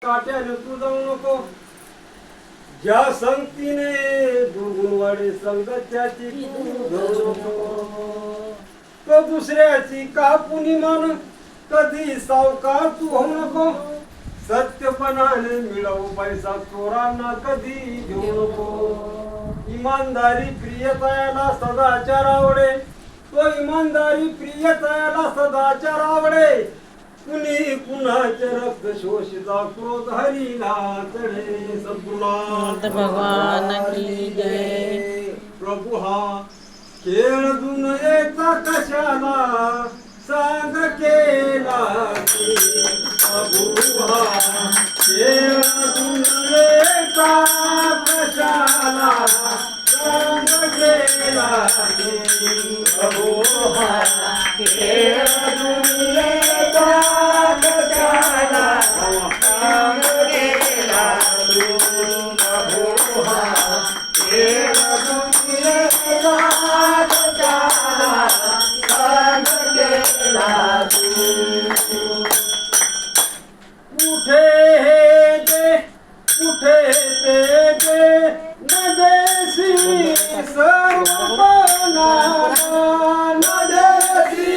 काट्याने तू जाऊ नको. ज्या संगतीने दुर्गुणवाडे संगत्याची तू धरू नको. तो दुसऱ्याची कापुनी मन कधी सावकार तू होऊ नको. सत्यपणाने मिळवू पैसा चोरांना कधी घेऊ नको. इमानदारी प्रियतायाला सदाचार आवडे. तो इमानदारी प्रियतायाला सदाचार आवडे. कुणी कुणाचे रक्त शोषिता क्रोध हरीला चढे. सद्गुणात भगवान की जय. प्रभु हा खेळ दुनियेचा कशाला सांग केला की. प्रभु हा खेळ दुनियेचा कशाला सांग केला की. प्रभु हा खेळ दुनियेचा कशाला सांग केला की. प्रभु हा खेळ दुनियेचा कशाला सांग केला की. कुठे हे जे कुठे ते जे न देसी सर्व कोणाला. न देसी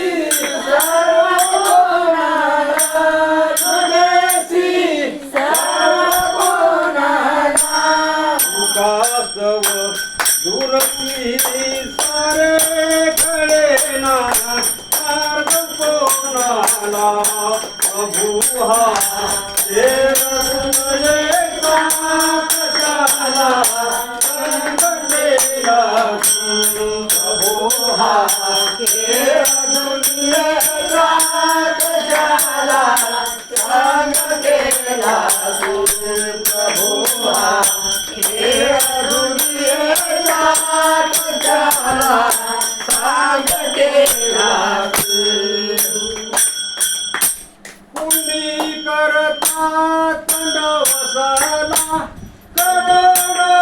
सर्व कोणाला. न देसी सर्व कोणाला. उगासव दुर्वी सारे खडे ना मार्ग कोणाला. प्रभु हा देव दुनियेचा कशाला संग केला की. प्रभु हा देव दुनियेचा कशाला संग केला की. प्रभु हा देव दुनियेचा कशाला सांग केला की. कुंडी करता तंड वसाला करोडो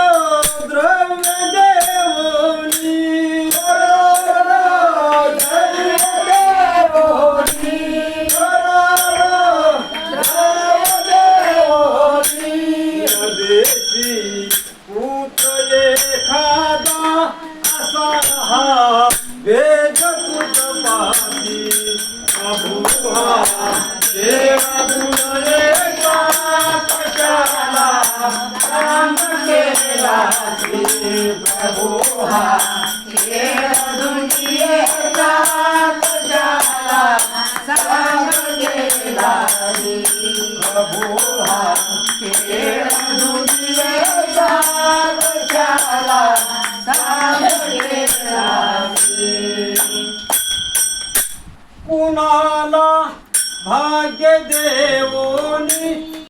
द्रव्य देवोनी. करोडो द्रव्य देवोनी. करोडो द्रव्य देवोनी. देशी पुत्र एखादा असा हा वेग तुझपाशी. प्रभु हा देव दुनियेचा कशाला सांग केला की. प्रभु हा देव दुनियेचा कशाला सांग केला की. प्रभु हा देव दुनियेचा कशाला सांग केला की. कुणाला भाग्य देवोनी